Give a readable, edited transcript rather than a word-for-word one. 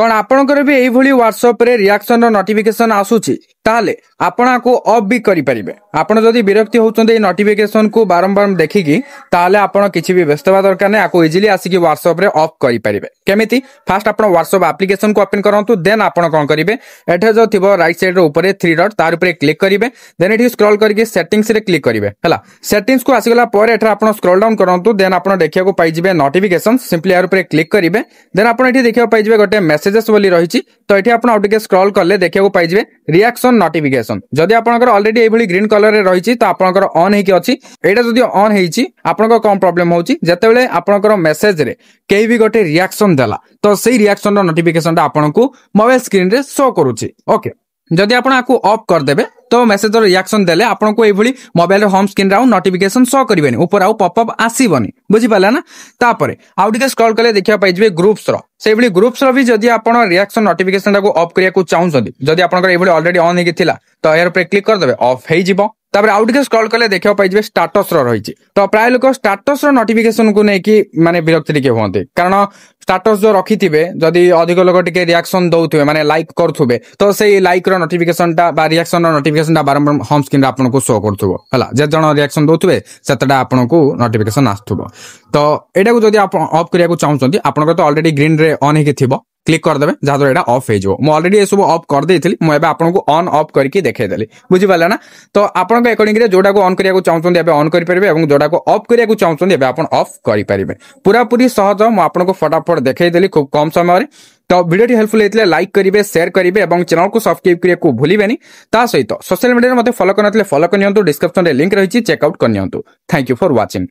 कौन आपणकर भी यही व्हाट्सएप रे रिएक्शन नोटिफिकेशन आसूची ताहले आपण आपको ऑफ भी करि परिबे। आपण जदि विरक्ति होउचंदे नोटिफिकेशन को बारंबार देखिकी ताहले आपण किछि भी व्यस्त बा दरकार नै आको इजीली आसिकी व्हाट्सएप रे ऑफ करि परिबे। केमिति फास्ट आपण व्हाट्सएप एप्लीकेशन को ओपन करंतु देन आपण कोन करिवे एठे जो थिबो राइट साइड रे ऊपर थ्री डॉट तार ऊपर क्लिक करिवे देन एठी स्क्रॉल करके सेटिंग्स रे क्लिक करिवे हला। सेटिंग्स को आसीगला पर एठे आपण स्क्रॉल डाउन करंतु देन आपण देखिया को पाइ जिवे नोटिफिकेशन सिंपली यार ऊपर क्लिक करिवे देन आपण एठी देखिया पाइ जिवे गोटे मेसेजेस बोली रहिछि तो एठी आपण आउटिके स्क्रॉल करले देखिया को पाइ जिवे रिएक्शन नोटिफिकेशन जदि आपनकर ऑलरेडी एभली ग्रीन कलर रे रहिछि तो आपनकर ऑन हेकि अछि एटा जदि ऑन हेछि आपनकर कम प्रॉब्लम होछि जेतेबेले आपनकर मेसेज रे केही भी गोटे रिएक्शन देला तो सेही रिएक्शन रो नोटिफिकेशन ता आपनकु मोबाइल स्क्रीन रे शो करूछि। ओके जदि आपण आकु ऑफ कर देबे तो मेसेज रिएक्शन देले आपनको एभली मोबाइल होम स्क्रीन रे नोटिफिकेशन शो करिवेनी ऊपर आउ पॉपअप आसीबनी बुझी पाला ना। तापरे आउ टिके स्क्रॉल करले देखिया पाइ जिवे ग्रुप्स रो सेभली ग्रुप्स रो भी जदि आपण रिएक्शन नोटिफिकेशन को ऑफ करिया को चाहुछथि जदि आपनकर एभली ऑलरेडी ऑन हेकि थिला तो एयर पे क्लिक कर देबे ऑफ हेइ जिवो। तापर आउ टिके स्क्रॉल करले देखिया पाइ जिवे स्टेटस रो रहिछि तो प्राय लोक स्टेटस रो नोटिफिकेशन को नै कि माने विरक्त टिके होंते कारण स्टेटस जो रखिथिबे जदि अधिक लोक टिके रिएक्शन दउथुबे माने लाइक करथुबे तो सेही लाइक रो नोटिफिकेशन ता बा रिएक्शन रो नोटिफिकेशन ता बारंबार होम स्क्रीन रे आपन को शो करथुबो हला जे जण रिएक्शन दउथुबे सेतडा आपन को नोटिफिकेशन आस्थुबो। तो एटा को जदि आप ऑफ करिया को चाहुचंती आपन को तो ऑलरेडी ग्रीन रे ऑन हेकि थिबो क्लिक कर देबे जहां एटा ऑफ हे जो मो ऑलरेडी ए सब ऑफ कर देइथिली मो एबे आपन को ऑन ऑफ करके देखाइ देली बुझी पाला ना। तो आपन को अकॉर्डिंग रे जोडा को ऑन करिया को चाहुचंती एबे ऑन करि परिबे एवं जोडा को ऑफ करिया को चाहुचंती एबे आपन ऑफ करि परिबे पूरा पूरी सहज मो आपन को फटाफट देखाइ देली खूब कम समय रे। तो वीडियो हेल्पफुल हेतले लाइक करिवे शेयर करिवे एवं चैनल को सब्सक्राइब करिया को भूलिबेनी ता सहित सोशल मीडिया रे मते फॉलो करनतले फॉलो करनियंतु डिस्क्रिप्शन रे लिंक रहिछि चेकआउट करनियंतु। Thank you for watching.